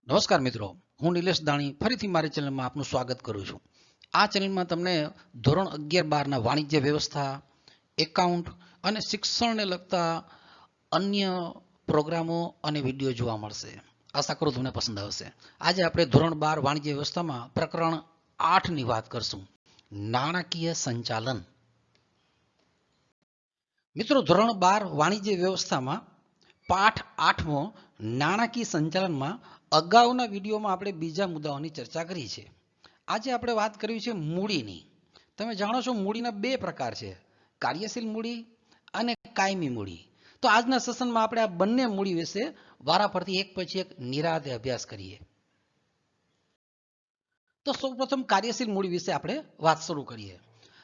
નમસ્કાર મિત્રો, હું નિલેશ દાણી ફરીથી મારી ચેનલમાં આપનું સ્વાગત કરું છું. આ ચેનલમાં તમને ધોરણ 11-12ના વાણિજ્ય વ્યવસ્થા, એકાઉન્ટ અને શિક્ષણને લગતા અન્ય પ્રોગ્રામો અને વિડીયો જોવા મળશે. આશા કરું તમને પસંદ આવશે. આજે આપણે ધોરણ 12 વાણિજ્ય વ્યવસ્થામાં પ્રકરણ 8ની વાત કરશું. નાણાકીય સંચાલન. મિત્રો, ધોરણ 12 વાણિજ્ય વ્યવસ્થામાં પાઠ 8મો નાણાકીય સંચાલનમાં અગાઉના વિડીયોમાં આપણે બીજા મુદ્દાઓની ચર્ચા કરી છે. આજે આપણે વાત કરવી છે મૂડીની. તમે જાણો છો મૂડીના બે પ્રકાર છે, કાર્યશીલ મૂડી અને કાયમી મૂડી. તો આજના સેશનમાં આપણે આ બંને મૂડી વિશે વારાફરતી એક પછી એક નિરાંતે અભ્યાસ કરીએ. તો સૌપ્રથમ કાર્યશીલ મૂડી વિશે આપણે વાત શરૂ કરીએ.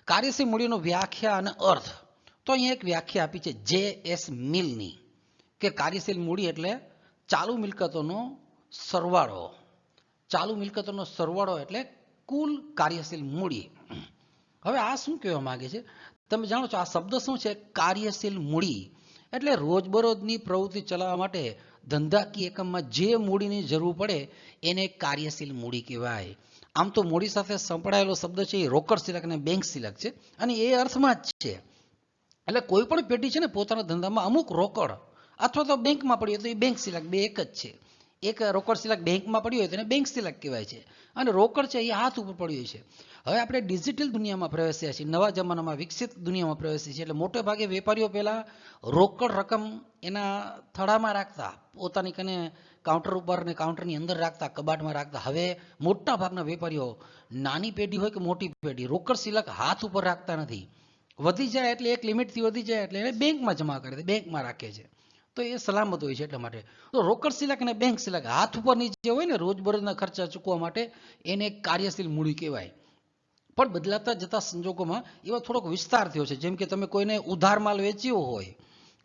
કાર્યશીલ મૂડીનો વ્યાખ્યા અને અર્થ. તો અહીંયા એક વ્યાખ્યા આપી છે જે.એસ. મિલની, કે કાર્યશીલ મૂડી એટલે ચાલુ મિલકતોનો સરવાળો. ચાલુ મિલકતોનો સરવાળો એટલે કુલ કાર્યશીલ મૂડી. હવે આ શું કહેવા માંગે છે? તમે જાણો છો આ શબ્દ શું છે? કાર્યશીલ મૂડી એટલે રોજબરોજની પ્રવૃત્તિ ચલાવવા માટે ધંધાકીય એકમમાં જે મૂડીની જરૂર પડે એને કાર્યશીલ મૂડી કહેવાય. આમ તો મૂડી સાથે સંકળાયેલો શબ્દ છે એ રોકડ સિલક અને બેંક સિલક છે, અને એ અર્થમાં જ છે. એટલે કોઈ પણ પેઢી છે ને પોતાના ધંધામાં અમુક રોકડ અથવા તો બેંકમાં પડી હોય તો એ બેંક સિલક, બે એક જ છે. એક રોકડ સિલક બેંકમાં પડી હોય તો એને બેંક સિલક કહેવાય છે, અને રોકડ છે એ હાથ ઉપર પડી હોય છે. હવે આપણે ડિજિટલ દુનિયામાં પ્રવેશ્યા છીએ, નવા જમાનામાં વિકસિત દુનિયામાં પ્રવેશીએ છીએ. એટલે મોટે ભાગે વેપારીઓ પહેલા રોકડ રકમ એના થડામાં રાખતા, પોતાની કને કાઉન્ટર ઉપર ને કાઉન્ટરની અંદર રાખતા, કબાટમાં રાખતા. હવે મોટા ભાગના વેપારીઓ, નાની પેઢી હોય કે મોટી પેઢી, રોકડ સિલક હાથ ઉપર રાખતા નથી. વધી જાય એટલે એક લિમિટથી વધી જાય એટલે એને બેંકમાં જમા કરે છે, બેંકમાં રાખે છે. તો એ સલામત હોય છે. એટલા માટે તો રોકડ સિલક અને બેંક સિલક હાથ ઉપરની જે હોય ને રોજબરોજના ખર્ચા ચૂકવવા માટે એને કાર્યશીલ મૂડી કહેવાય. પણ બદલાતા જતા સંજોગોમાં એવા થોડોક વિસ્તાર થયો છે. જેમ કે તમે કોઈને ઉધાર માલ વેચ્યો હોય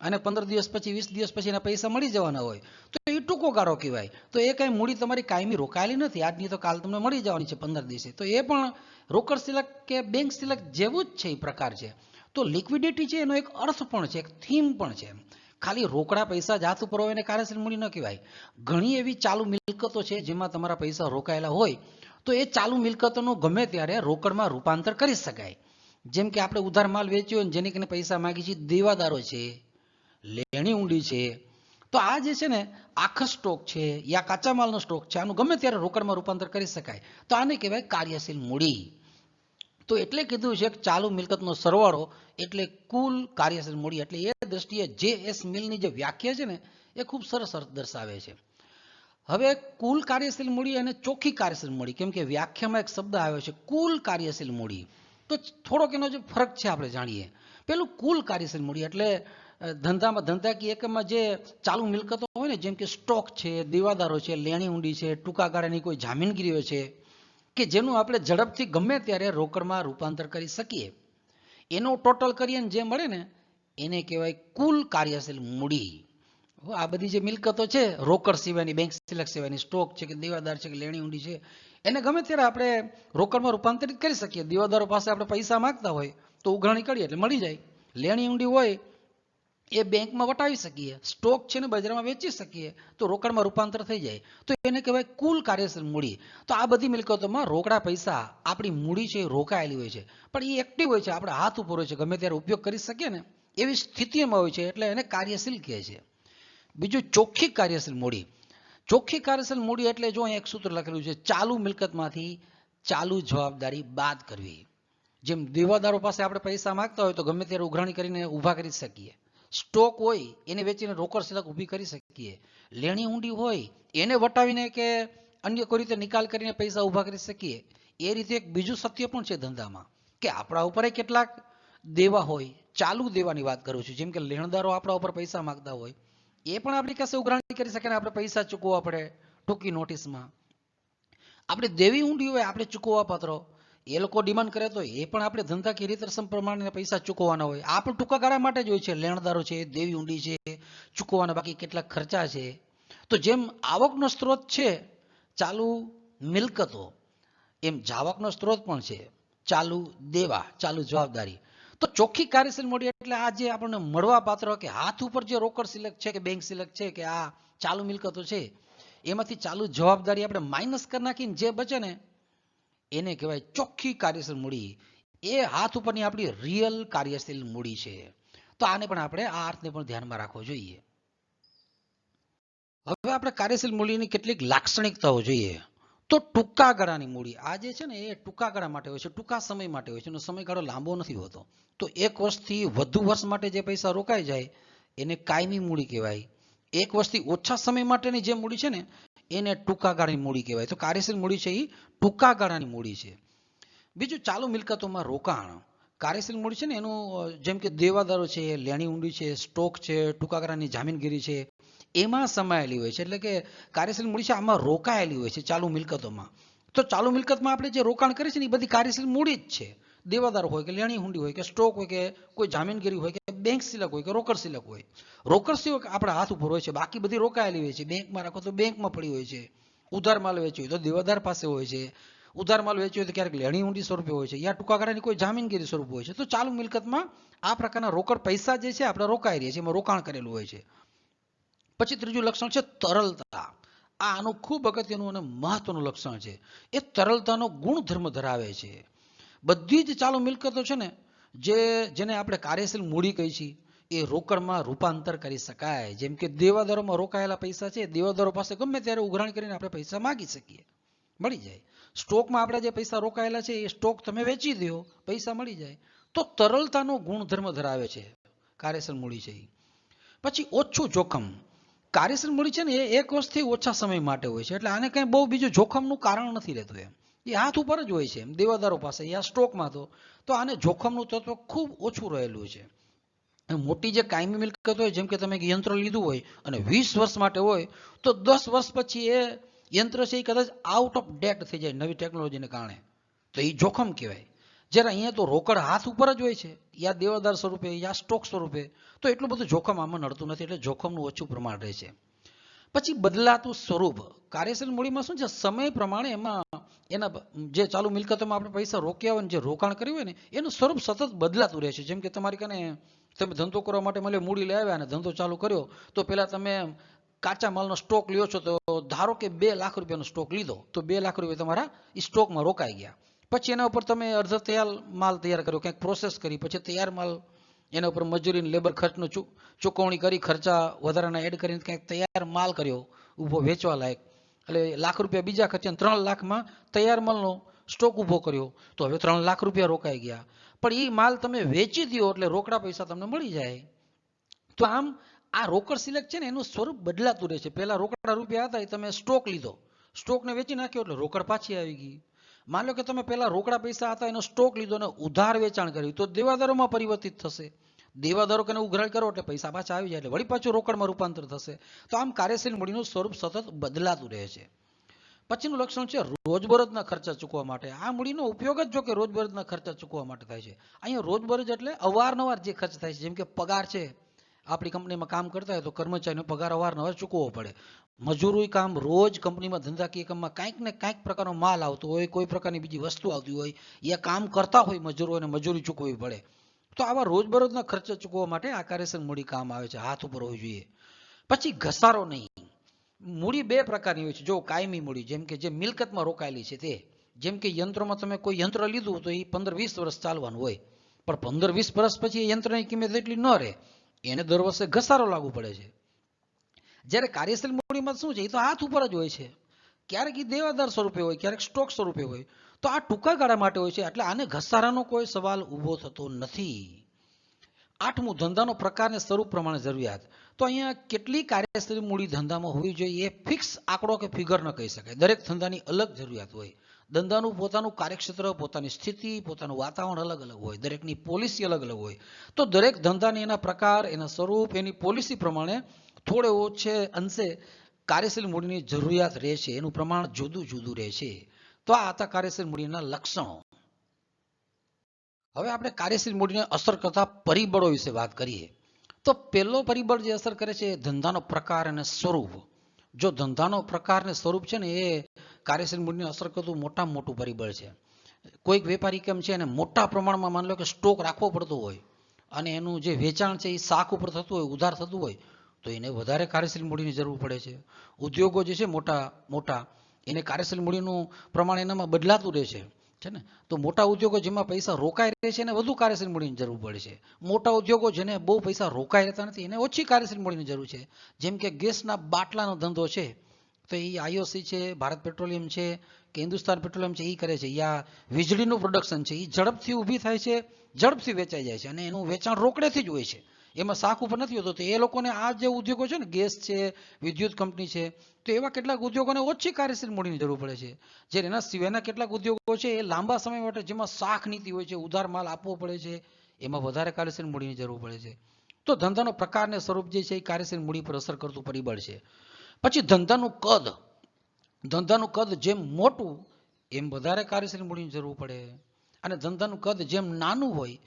અને 15 દિવસ પછી 20 દિવસ પછી એના પૈસા મળી જવાના હોય તો એ ટૂંકો ગાળો કહેવાય. તો એ કાંઈ મૂડી તમારી કાયમી રોકાયેલી નથી, આજની તો કાલ તમને મળી જવાની છે 15 દિવસે. તો એ પણ રોકડ સિલક કે બેંક સિલક જેવું જ છે, એ પ્રકાર છે. તો લિક્વિડિટી છે એનો એક અર્થ પણ છે, એક થીમ પણ છે. ખાલી રોકડા પૈસા જ હાથ ઉપર હોય એને કાર્યશીલ મૂડી ન કહેવાય. ઘણી એવી ચાલુ મિલકતો છે જેમાં તમારા પૈસા રોકાયેલા હોય તો એ ચાલુ મિલકતોનું ગમે ત્યારે રોકડમાં રૂપાંતર કરી શકાય. જેમ કે આપણે ઉધાર માલ વેચ્યો અને જેની કને પૈસા માગી છે, દેવાદારો છે, લેણી ઊંડી છે. તો આ જે છે ને આખા સ્ટોક છે યા કાચા માલનો સ્ટોક છે, આનું ગમે ત્યારે રોકડમાં રૂપાંતર કરી શકાય. તો આને કહેવાય કાર્યશીલ મૂડી. તો એટલે કીધું છે કે ચાલુ મિલકતનો સરવાળો એટલે કુલ કાર્યશીલ મૂડી. એટલે એ દ્રષ્ટિએ જે.એસ. મિલની જે વ્યાખ્યા છે ને એ ખૂબ સરસ અર્થ દર્શાવે છે. હવે કુલ કાર્યશીલ મૂડી અને ચોખ્ખી કાર્યશીલ મૂડી, કેમ કે વ્યાખ્યામાં એક શબ્દ આવ્યો છે કુલ કાર્યશીલ મૂડી, તો થોડોક એનો જે ફરક છે આપણે જાણીએ. પેલું કુલ કાર્યશીલ મૂડી એટલે ધંધાકીય એકમમાં જે ચાલુ મિલકતો હોય ને, જેમ કે સ્ટોક છે, દેવાદારો છે, લેણી ઊંડી છે, ટૂંકા ગાળાની કોઈ જામીનગીરીઓ છે કે જેનું આપણે ઝડપથી ગમે ત્યારે રોકડમાં રૂપાંતર કરી શકીએ, એનો ટોટલ કરીએ ને જે મળે ને એને કહેવાય કુલ કાર્યશીલ મૂડી. આ બધી જે મિલકતો છે રોકડ સિવાયની, બેંક સિલક સિવાયની, સ્ટોક છે કે દેવાદાર છે કે લેણી ઊંડી છે, એને ગમે ત્યારે આપણે રોકડમાં રૂપાંતરિત કરી શકીએ. દેવાદારો પાસે આપણે પૈસા માંગતા હોય તો ઉઘરાણી કરીએ એટલે મળી જાય. લેણી ઊંડી હોય એ બેંકમાં વટાવી શકીએ, સ્ટોક છે ને બજારમાં વેચી શકીએ તો રોકડમાં રૂપાંતર થઈ જાય. તો એને કહેવાય કુલ કાર્યશીલ મૂડી. તો આ બધી મિલકતોમાં રોકડા પૈસા આપણી મૂડી છે એ રોકાયેલી હોય છે, પણ એ એક્ટિવ હોય છે, આપણે હાથ ઉપર હોય છે, ગમે ત્યારે ઉપયોગ કરી શકીએ ને એવી સ્થિતિમાં હોય છે, એટલે એને કાર્યશીલ કહે છે. બીજું ચોખ્ખી કાર્યશીલ મૂડી. ચોખ્ખી કાર્યશીલ મૂડી એટલે જો એક સૂત્ર લખેલું છે, ચાલુ મિલકતમાંથી ચાલુ જવાબદારી બાદ કરવી. જેમ દેવાદારો પાસે આપણે પૈસા માંગતા હોય તો ગમે ત્યારે ઉઘરાણી કરીને ઊભા કરી શકીએ. સ્ટોક હોય એને વેચીને રોકડ સિલક ઊભી કરી શકીએ. લેણી ઊંડી હોય એને વટાવીને કે અન્ય કોઈ રીતે નિકાલ કરીને પૈસા ઊભા કરી શકીએ. એ રીતે એક બીજું સત્ય પણ છે ધંધામાં કે આપણા ઉપર કેટલાક દેવા હોય, ચાલુ દેવાની વાત કરું છું, જેમ કે લેણદારો આપણા ઉપર પૈસા માંગતા હોય એ પણ આપણી પાસે ઉઘરાણી કરી શકે ને આપણે પૈસા ચૂકવવા પડે ટૂંકી નોટિસમાં. આપણે દેવી ઊંડી હોય, આપણે ચૂકવવા પાત્ર, એ લોકો ડિમાન્ડ કરે તો એ પણ આપણે ધંધાકીય રીત રસમ પ્રમાણે પૈસા ચૂકવવાના હોય. આ પણ ટૂંકા ગાળા માટે જ હોય છે. લેણદારો છે, દેવી ઊંડી છે, ચૂકવવાના બાકી કેટલાક ખર્ચા છે. તો જેમ આવકનો સ્ત્રોત છે ચાલુ મિલકતો, એમ જાવકનો સ્ત્રોત પણ છે ચાલુ દેવા, ચાલુ જવાબદારી. તો ચોખ્ખી કાર્યશીલ મૂડી એટલે આ જે આપણને મળવા પાત્ર કે હાથ ઉપર જે રોકડ સિલક છે કે બેંક સિલક છે કે આ ચાલુ મિલકતો છે એમાંથી ચાલુ જવાબદારી આપણે માઇનસ કરી નાખીને જે બચે ને એને કહેવાય ચોખ્ખી કાર્યશીલ મૂડી. એ હાથ ઉપરની આપણી રિયલ કાર્યશીલ મૂડી છે. તો આને પણ આપણે આ અર્થને પણ ધ્યાનમાં રાખવો જોઈએ. હવે આપણે કાર્યશીલ મૂડીની કેટલીક લાક્ષણિકતાઓ જોઈએ. તો ટૂંકા ગાળાની મૂડી આ જે છે ને એ ટૂંકા ગાળા માટે હોય છે, ટૂંકા સમય માટે હોય છે, એનો સમયગાળો લાંબો નથી હોતો. તો 1 વર્ષથી વધુ વર્ષ માટે જે પૈસા રોકાઈ જાય એને કાયમી મૂડી કહેવાય. 1 વર્ષથી ઓછા સમય માટેની જે મૂડી છે ને એને ટૂંકા ગાળાની મૂડી કહેવાય. તો કાર્યશીલ મૂડી છે એ ટૂંકા ગાળાની મૂડી છે. બીજું, ચાલુ મિલકતોમાં રોકાણ. કાર્યશીલ મૂડી છે ને એનું જેમ કે દેવાદારો છે, લેણી ઊંડી છે, સ્ટોક છે, ટૂંકા ગાળાની જામીનગીરી છે, એમાં સમાયેલી હોય છે. એટલે કે કાર્યશીલ મૂડી છે આમાં રોકાયેલી હોય છે ચાલુ મિલકતોમાં. તો ચાલુ મિલકતમાં આપણે જે રોકાણ કરીએ છીએ ને એ બધી કાર્યશીલ મૂડી જ છે. દેવાદાર હોય કે લેણી હુંડી હોય કે સ્ટોક હોય કે કોઈ જામીનગીરી હોય કે બેંક સિલક હોય કે રોકડ સિલક હોય. રોકડ સિલક આપણા હાથ ઉપર હોય છે, બાકી બધી રોકાયેલી હોય છે. બેંકમાં રાખો તો બેંકમાં પડી હોય છે. ઉધાર માલ વેચ્યો હોય તો દેવાદાર પાસે હોય છે. ઉધાર માલ વેચ્યો હોય તો ક્યારેક લેણી ઊંડી સ્વરૂપે હોય છે, યા ટૂંકા ગાળાની કોઈ જામીનગીરી સ્વરૂપે હોય છે. તો ચાલુ મિલકતમાં આ પ્રકારના રોકડ પૈસા જે છે આપણે રોકાઈ રહીએ છીએ, એમાં રોકાણ કરેલું હોય છે. પછી ત્રીજું લક્ષણ છે તરલતા. આ આનું ખૂબ અગત્યનું અને મહત્વનું લક્ષણ છે. એ તરલતાનો ગુણધર્મ ધરાવે છે. બધી જ ચાલુ મિલકતો છે ને જેને આપણે કાર્યશીલ મૂડી કહી છીએ એ રોકડમાં રૂપાંતર કરી શકાય. જેમ કે દેવાદારોમાં રોકાયેલા પૈસા છે, દેવાદારો પાસે ગમે ત્યારે ઉઘરાણ કરીને આપણે પૈસા માગી શકીએ, મળી જાય. સ્ટોકમાં આપણે જે પૈસા રોકાયેલા છે એ સ્ટોક તમે વેચી દો, પૈસા મળી જાય. તો તરલતાનો ગુણધર્મ ધરાવે છે કાર્યશીલ મૂડી છે. પછી ઓછું જોખમ. કાર્યશીલ મૂડી છે ને એ 1 વર્ષથી ઓછા સમય માટે હોય છે, એટલે આને કંઈ બહુ બીજું જોખમનું કારણ નથી રહેતું. એ હાથ ઉપર જ હોય છે દેવાદારો પાસે યા સ્ટોકમાં. તો આને જોખમનું તત્વ ખૂબ ઓછું રહેલું છે. મોટી જે કાયમી મિલકત હોય, જેમ કે તમે યંત્ર લીધું હોય અને 20 વર્ષ માટે હોય, તો 10 વર્ષ પછી એ યંત્ર છે એ કદાચ આઉટ ઓફ ડેટ થઈ જાય નવી ટેકનોલોજીને કારણે. તો એ જોખમ કહેવાય. જ્યારે અહીંયા તો રોકડ હાથ ઉપર જ હોય છે, યા દેવાદાર સ્વરૂપે યા સ્ટોક સ્વરૂપે. તો એટલું બધું જોખમ આમાં નડતું નથી, એટલે જોખમનું ઓછું પ્રમાણ રહે છે. પછી બદલાતું સ્વરૂપ. કાર્યશીલ મૂડીમાં શું છે, સમય પ્રમાણે એમાં એના જે ચાલુ મિલકતોમાં આપણે પૈસા રોક્યા હોય ને જે રોકાણ કર્યું હોય ને એનું સ્વરૂપ સતત બદલાતું રહે છે. જેમ કે તમારી કને તમે ધંધો કરવા માટે મળે મૂડી લઈ આવ્યા અને ધંધો ચાલુ કર્યો, તો પહેલાં તમે કાચા માલનો સ્ટોક લ્યો છો. તો ધારો કે 2 લાખ રૂપિયાનો સ્ટોક લીધો, તો 2 લાખ રૂપિયા તમારા સ્ટોકમાં રોકાઈ ગયા. પછી એના ઉપર તમે અડધો તૈયાર માલ તૈયાર કર્યો, કંઈક પ્રોસેસ કરી, પછી તૈયાર માલ એના ઉપર મજૂરી લેબર ખર્ચનો ચૂકવણી કરી, ખર્ચા વધારાના એડ કરીને કંઈક તૈયાર માલ કર્યો ઊભો વેચવા લાયક. એટલે લાખ રૂપિયા બીજા ખર્ચે 3 લાખમાં તૈયાર માલનો સ્ટોક ઊભો કર્યો, તો હવે 3 લાખ રૂપિયા રોકાઈ ગયા. પણ એ માલ તમે વેચી દો એટલે રોકડા પૈસા તમને મળી જાય. તો આમ આ રોકડ સિલક છે ને એનું સ્વરૂપ બદલાતું રહે છે. પહેલા રોકડા રૂપિયા હતા એ તમે સ્ટોક લીધો, સ્ટોકને વેચી નાખ્યો એટલે રોકડ પાછી આવી ગઈ. માન લો કે તમે પહેલા રોકડા પૈસા હતા એનો સ્ટોક લીધો અને ઉધાર વેચાણ કર્યું, તો દેવાદારોમાં પરિવર્તિત થશે. દેવાદારો કે ઉઘરાણ કરો એટલે પૈસા પાછા આવી જાય, એટલે વળી પાછું રોકડમાં રૂપાંતર થશે. તો આમ કાર્યશીલ મૂડીનું સ્વરૂપ સતત બદલાતું રહે છે. પછીનું લક્ષણ છે રોજબરોજના ખર્ચા ચૂકવવા માટે. આ મૂડીનો ઉપયોગ જ જો કે રોજબરોજના ખર્ચા ચૂકવવા માટે થાય છે. અહીંયા રોજબરોજ એટલે અવારનવાર જે ખર્ચ થાય છે, જેમ કે પગાર છે, આપણી કંપનીમાં કામ કરતા હોય તો કર્મચારીનો પગાર અવારનવાર ચૂકવવો પડે. મજૂરી કામ રોજ કંપનીમાં ધંધાકીય કામમાં કાંઈક ને કાંઈક પ્રકારનો માલ આવતો હોય, કોઈ પ્રકારની બીજી વસ્તુ આવતી હોય, એ કામ કરતા હોય મજૂરો અને મજૂરી ચૂકવવી પડે. તો આવા રોજબરોજના ખર્ચા ચૂકવવા માટે આ કાર્યશીલ મૂડી કામ આવે છે, હાથ ઉપર હોવી જોઈએ. પછી ઘસારો નહીં. મૂડી 2 પ્રકારની હોય છે. જો કાયમી મૂડી, જેમ કે જે મિલકતમાં રોકાયેલી છે તે, જેમ કે યંત્રોમાં તમે કોઈ યંત્ર લીધું તો એ 15-20 વર્ષ ચાલવાનું હોય, પણ 15-20 વર્ષ પછી એ યંત્રની કિંમત એટલી ન રહે, એને દર વર્ષે ઘસારો લાગુ પડે છે. જ્યારે કાર્યશીલ મૂડીમાં શું છે, એ તો હાથ ઉપર જ હોય છે. ક્યારેક એ દેવાદાર સ્વરૂપે હોય, ક્યારેક સ્ટોક સ્વરૂપે હોય. તો આ ટૂંકા ગાળા માટે હોય છે, એટલે આને ઘસારાનો કોઈ સવાલ ઊભો થતો નથી. 8મું, ધંધાનો પ્રકાર અને સ્વરૂપ પ્રમાણે જરૂરિયાત. તો અહીંયા કેટલી કાર્યશીલ મૂડી ધંધામાં હોવી જોઈએ એ ફિક્સ આંકડો કે ફિગર ન કહી શકાય. દરેક ધંધાની અલગ જરૂરિયાત હોય. ધંધાનું પોતાનું કાર્યક્ષેત્ર, પોતાની સ્થિતિ, પોતાનું વાતાવરણ અલગ અલગ હોય, દરેકની પોલિસી અલગ અલગ હોય. તો દરેક ધંધાની એના પ્રકાર, એના સ્વરૂપ, એની પોલિસી પ્રમાણે થોડે ઓછે અંશે કાર્યશીલ મૂડીની જરૂરિયાત રહે છે, એનું પ્રમાણ જુદું જુદું રહે છે. તો આ હતા કાર્યશીલ મૂડીના લક્ષણો. હવે આપણે કાર્યશીલ મૂડીને અસર કરતા પરિબળો વિશે વાત કરીએ. તો પહેલો પરિબળ જે અસર કરે છે એ ધંધાનો પ્રકાર અને સ્વરૂપ. જો ધંધાનો પ્રકાર અને સ્વરૂપ છે ને એ કાર્યશીલ મૂડીને અસર કરતું મોટામાં મોટું પરિબળ છે. કોઈક વેપારી કેમ છે એને મોટા પ્રમાણમાં માની લો કે સ્ટોક રાખવો પડતો હોય અને એનું જે વેચાણ છે એ શાક ઉપર થતું હોય, ઉધાર થતું હોય, તો તો એને વધારે કાર્યશીલ મૂડીની જરૂર પડે છે. ઉદ્યોગો જે છે મોટા મોટા એને કાર્યશીલ મૂડીનું પ્રમાણ એનામાં બદલાતું રહે છે ને. તો મોટા ઉદ્યોગો જેમાં પૈસા રોકાઈ રહે છે એને વધુ કાર્યશીલ મૂડીની જરૂર પડે છે. મોટા ઉદ્યોગો જેને બહુ પૈસા રોકાઈ રહેતા નથી એને ઓછી કાર્યશીલ મૂડીની જરૂર છે. જેમ કે ગેસના બાટલાનો ધંધો છે તો એ આઈઓસી છે, ભારત પેટ્રોલિયમ છે કે હિન્દુસ્તાન પેટ્રોલિયમ છે, એ કરે છે. યા વીજળીનું પ્રોડક્શન છે, એ ઝડપથી ઊભી થાય છે, ઝડપથી વેચાઈ જાય છે અને એનું વેચાણ રોકડેથી જ હોય છે, એમાં શાખ ઉપર નથી હોતો. તો એ લોકોને આ જે ઉદ્યોગો છે ને, ગેસ છે, વિદ્યુત કંપની છે, તો એવા કેટલાક ઉદ્યોગોને ઓછી કાર્યશીલ મૂડીની જરૂર પડે છે. જ્યારે એના સિવાયના કેટલાક ઉદ્યોગો છે એ લાંબા સમય માટે જેમાં શાખ નીતિ હોય છે, ઉધાર માલ આપવો પડે છે, એમાં વધારે કાર્યશીલ મૂડીની જરૂર પડે છે. તો ધંધાનો પ્રકાર અને સ્વરૂપ જે છે એ કાર્યશીલ મૂડી પર અસર કરતું પરિબળ છે. પછી ધંધાનું કદ જેમ મોટું એમ વધારે કાર્યશીલ મૂડીની જરૂર પડે અને ધંધાનું કદ જેમ નાનું હોય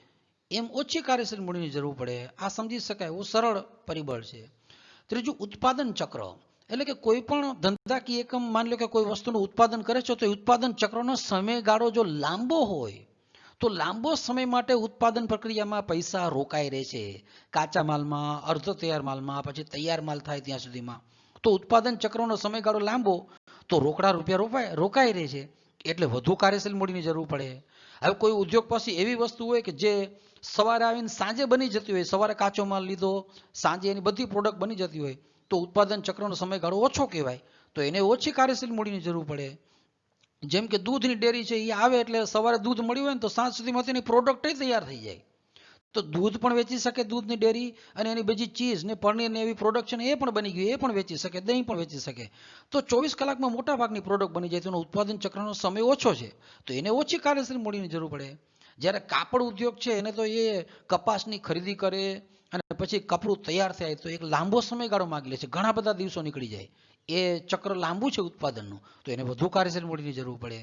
એમ ઓછી કાર્યશીલ મૂડીની જરૂર પડે. આ સમજી શકાય એવું સરળ પરિબળ છે. ત્રીજું, ઉત્પાદન ચક્ર. એટલે કે કોઈ પણ ધંધાકીય એકમ, માની લો કે કોઈ વસ્તુનું ઉત્પાદન કરે છે, તો ઉત્પાદન ચક્રનો સમયગાળો જો લાંબો હોય તો લાંબો સમય માટે ઉત્પાદન પ્રક્રિયામાં પૈસા રોકાઈ રહે છે. કાચા માલમાં, અર્ધ તૈયાર માલમાં, પછી તૈયાર માલ થાય ત્યાં સુધીમાં. તો ઉત્પાદન ચક્રનો સમયગાળો લાંબો તો રોકડા રૂપિયા રોકાઈ રહે છે, એટલે વધુ કાર્યશીલ મૂડીની જરૂર પડે. હવે કોઈ ઉદ્યોગ પાસે એવી વસ્તુ હોય કે જે સવારે આવીને સાંજે બની જતી હોય, સવારે કાચો માલ લીધો, સાંજે એની બધી પ્રોડક્ટ બની જતી હોય, તો ઉત્પાદન ચક્રનો સમયગાળો ઓછો કહેવાય, તો એને ઓછી કાર્યશીલ મૂડીની જરૂર પડે. જેમ કે દૂધની ડેરી છે, એ આવે એટલે સવારે દૂધ મળ્યું હોય ને તો સાંજ સુધીમાં તેની પ્રોડક્ટ તૈયાર થઈ જાય. તો દૂધ પણ વેચી શકે દૂધની ડેરી, અને એની બીજી ચીઝ ને પનીર ને એવી પ્રોડક્શન એ પણ બની ગયું, એ પણ વેચી શકે, દહીં પણ વેચી શકે. તો 24 કલાકમાં મોટા ભાગની પ્રોડક્ટ બની જાય, તેનો ઉત્પાદન ચક્રનો સમય ઓછો છે, તો એને ઓછી કાર્યશીલ મૂડીની જરૂર પડે. જ્યારે કાપડ ઉદ્યોગ છે એને તો એ કપાસની ખરીદી કરે અને પછી કપડું તૈયાર થાય તો એક લાંબો સમયગાળો માગી લે છે, ઘણા બધા દિવસો નીકળી જાય. એ ચક્ર લાંબુ છે ઉત્પાદનનું, તો એને વધુ કાર્યશીલ મૂડીની જરૂર પડે.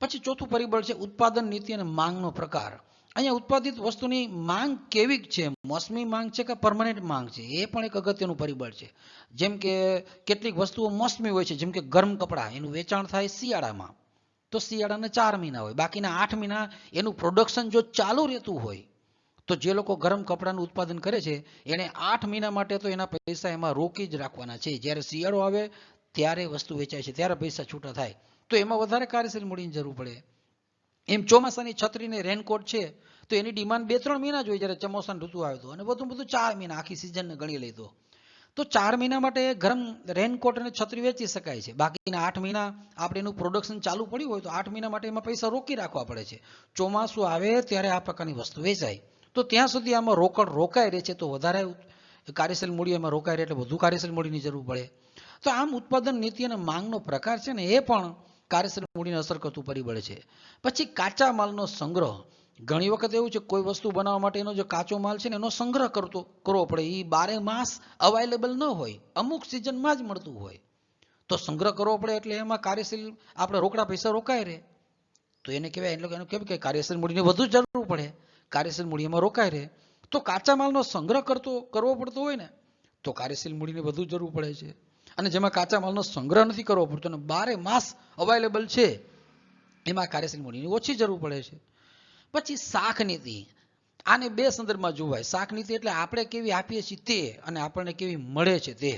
પછી ચોથું પરિબળ છે ઉત્પાદન નીતિ અને માંગનો પ્રકાર. અહીંયા ઉત્પાદિત વસ્તુની માંગ કેવી છે, મોસમી માંગ છે કે પરમનન્ટ માંગ છે, એ પણ એક અગત્યનું પરિબળ છે. જેમ કે કેટલીક વસ્તુઓ મોસમી હોય છે, જેમ કે ગરમ કપડાં, એનું વેચાણ થાય શિયાળામાં, તો શિયાળાના 4 મહિના હોય, બાકીના 8 મહિના એનું પ્રોડક્શન જો ચાલુ રહેતું હોય, તો જે લોકો ગરમ કપડાનું ઉત્પાદન કરે છે એને 8 મહિના માટે તો એના પૈસા એમાં રોકી જ રાખવાના છે. જ્યારે શિયાળો આવે ત્યારે વસ્તુ વેચાય છે, ત્યારે પૈસા છૂટા થાય, તો એમાં વધારે કાર્યશીલ મૂડીની જરૂર પડે. એમ ચોમાસાની છત્રીને રેનકોટ છે તો એની ડિમાન્ડ 2-3 મહિના જ હોય જ્યારે ચોમાસાની ઋતુ આવે તો, અને વધુ 4 મહિના આખી સિઝનને ગણી લઈ તો 4 મહિના માટે ગરમ રેનકોટ અને છત્રી વેચી શકાય છે. બાકીના 8 મહિના આપણે એનું પ્રોડક્શન ચાલુ પડ્યું હોય તો 8 મહિના માટે એમાં પૈસા રોકી રાખવા પડે છે. ચોમાસું આવે ત્યારે આ પ્રકારની વસ્તુ વેચાય, તો ત્યાં સુધી આમાં રોકડ રોકાઈ રહે છે, તો વધારે કાર્યશીલ મૂડી એમાં રોકાઈ રહે એટલે વધુ કાર્યશીલ મૂડીની જરૂર પડે. તો આમ ઉત્પાદન નીતિ અને માંગનો પ્રકાર છે ને, એ પણ કાર્યશીલ મૂડીને અસર કરતું પરિબળ છે. પછી કાચા માલનો સંગ્રહ. ઘણી વખત એવું છે કોઈ વસ્તુ બનાવવા માટે એનો જે કાચો માલ છે ને એનો સંગ્રહ કરવો પડે, એ 12 માસ અવેલેબલ ન હોય, અમુક સિઝનમાં જ મળતું હોય, તો સંગ્રહ કરવો પડે, એટલે એમાં કાર્યશીલ આપણે રોકડા પૈસા રોકાય રહે, તો એને કહેવાય, એટલે એનું કેમ કે કાર્યશીલ મૂડીની વધુ જરૂર પડે, કાર્યશીલ મૂડી એમાં રોકાય રહે. તો કાચા માલનો સંગ્રહ કરવો પડતો હોય ને તો કાર્યશીલ મૂડીની વધુ જરૂર પડે છે. અને જેમાં કાચા માલનો સંગ્રહ નથી કરવો પડતો અને 12 માસ અવેલેબલ છે, એમાં કાર્યશીલ મૂડીની ઓછી જરૂર પડે છે. પછી શાખ નીતિ. આને 2 સંદર્ભમાં જોવાય. શાખ નીતિ એટલે આપણે કેવી આપીએ છીએ તે, અને આપણને કેવી મળે છે તે.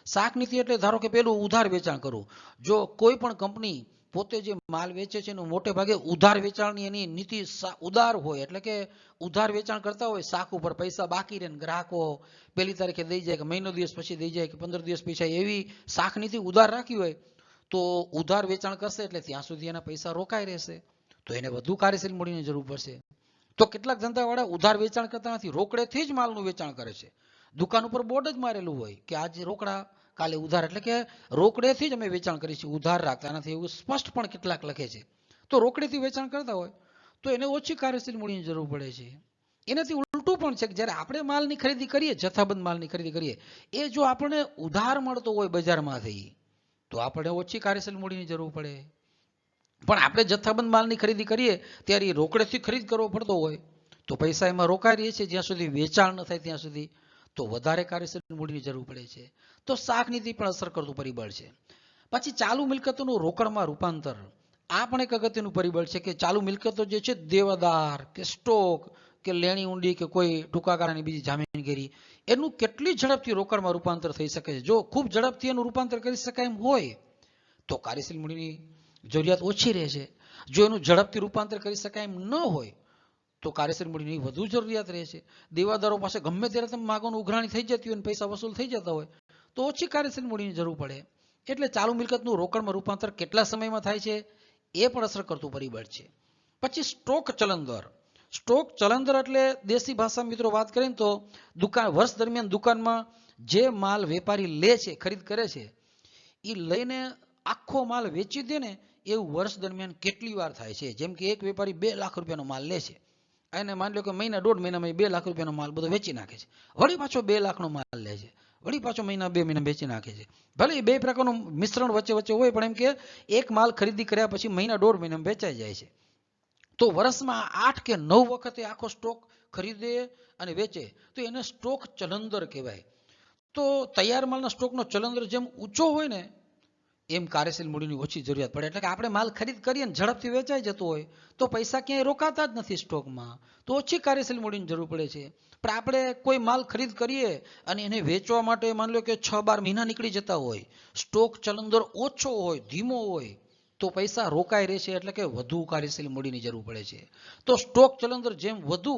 શાખ નીતિ એટલે ધારો કે પેલું ઉધાર વેચાણ કરવું. જો કોઈ પણ કંપની પોતે જે માલ વેચે છે એનું મોટે ભાગે ઉધાર વેચાણની એની નીતિ ઉદાર હોય, એટલે કે ઉધાર વેચાણ કરતા હોય, શાખ ઉપર પૈસા બાકી રહે, ગ્રાહકો 1 તારીખે દઈ જાય કે મહિનો દિવસ પછી દઈ જાય કે 15 દિવસ પછી, એવી શાખ નીતિ ઉધાર રાખી હોય તો ઉધાર વેચાણ કરશે એટલે ત્યાં સુધી એના પૈસા રોકાઈ રહેશે, તો એને વધુ કાર્યશીલ મૂડીની જરૂર પડશે. તો કેટલાક ધંધાવાળા ઉધાર વેચાણ કરતા નથી, રોકડેથી જ માલનું વેચાણ કરે છે. દુકાન ઉપર બોર્ડ જ મારેલું હોય કે આજે રોકડા કાલે ઉધાર, એટલે કે રોકડેથી જ અમે વેચાણ કરીશું, ઉધાર રાખતા નથી, એવું સ્પષ્ટ પણ કેટલાક લખે છે. તો રોકડેથી વેચાણ કરતા હોય તો એને ઓછી કાર્યશીલ મૂડીની જરૂર પડે છે. એનાથી ઉલટું પણ છે કે જ્યારે આપણે માલની ખરીદી કરીએ, જથ્થાબંધ માલની ખરીદી કરીએ, એ જો આપણને ઉધાર મળતો હોય બજારમાંથી તો આપણે ઓછી કાર્યશીલ મૂડીની જરૂર પડે. પણ આપણે જથ્થાબંધ માલની ખરીદી કરીએ ત્યારે રોકડેથી ખરીદ કરવો પડતો હોય તો પૈસા એમાં રોકાઈ રહીએ છીએ જ્યાં સુધી વેચાણ ન થાય ત્યાં સુધી, તો વધારે કાર્યશીલ મૂડીની જરૂર પડે છે. તો શાખ નીતિ પણ અસર કરતું પરિબળ છે. પછી ચાલુ મિલકતોનું રોકડમાં રૂપાંતર. આ પણ એક અગત્યનું પરિબળ છે કે ચાલુ મિલકતો જે છે દેવાદાર કે સ્ટોક કે લેણી ઊંડી કે કોઈ ટૂંકા ગાળાની બીજી જામીનગીરી, એનું કેટલી ઝડપથી રોકડમાં રૂપાંતર થઈ શકે છે. જો ખૂબ ઝડપથી એનું રૂપાંતર કરી શકાય એમ હોય તો કાર્યશીલ મૂડીની જરૂરિયાત ઓછી રહે છે. જો એનું ઝડપથી રૂપાંતર કરી શકાય એમ ન હોય તો કાર્યશીલ મૂડીની વધુ જરૂરિયાત રહે છે. દેવાદારો પાસે ગમે ત્યારે તમે માગોનું ઉઘરાણી થઈ જતી હોય અને પૈસા વસૂલ થઈ જતા હોય તો ઓછી કાર્યશીલ મૂડીની જરૂર પડે. એટલે ચાલુ મિલકતનું રોકડમાં રૂપાંતર કેટલા સમયમાં થાય છે એ પણ અસર કરતું પરિબળ છે. પછી સ્ટોક ચલન દર. સ્ટોક ચલન દર એટલે દેશી ભાષા મિત્રો વાત કરીએ તો વર્ષ દરમિયાન દુકાનમાં જે માલ વેપારી લે છે, ખરીદ કરે છે, એ લઈને આખો માલ વેચી દે ને એવું વર્ષ દરમિયાન કેટલી વાર થાય છે. જેમ કે એક વેપારી 2 લાખ રૂપિયાનો માલ લે છે અને માની લો કે મહિના 1.5 મહિનામાં 2 લાખ રૂપિયાનો માલ બધો વેચી નાખે છે. વળી પાછો 2 લાખનો માલ લે છે, વળી પાછો મહિના 2 મહિના વેચી નાખે છે. ભલે એ 2 પ્રકારનું મિશ્રણ વચ્ચે વચ્ચે હોય પણ એમ કે એક માલ ખરીદી કર્યા પછી મહિના 1.5 મહિનામાં વેચાઈ જાય છે. તો વર્ષમાં 8 કે 9 વખતે આખો સ્ટોક ખરીદે અને વેચે તો એને સ્ટોક ચલન દર કહેવાય. તો તૈયાર માલના સ્ટોકનો ચલન દર જેમ ઊંચો હોય ને એમ કાર્યશીલ મૂડીની ઓછી જરૂરિયાત પડે. એટલે કે આપણે માલ ખરીદ કરીએ ને ઝડપથી વેચાઈ જતો હોય તો પૈસા ક્યાંય રોકાતા જ નથી સ્ટોકમાં, તો ઓછી કાર્યશીલ મૂડીની જરૂર પડે છે. પણ આપણે કોઈ માલ ખરીદ કરીએ અને એને વેચવા માટે માની લો કે 6-12 મહિના નીકળી જતા હોય, સ્ટોક ચલન દર ઓછો હોય, ધીમો હોય તો પૈસા રોકાઈ રહેશે. એટલે કે વધુ કાર્યશીલ મૂડીની જરૂર પડે છે. તો સ્ટોક ચલન દર જેમ વધુ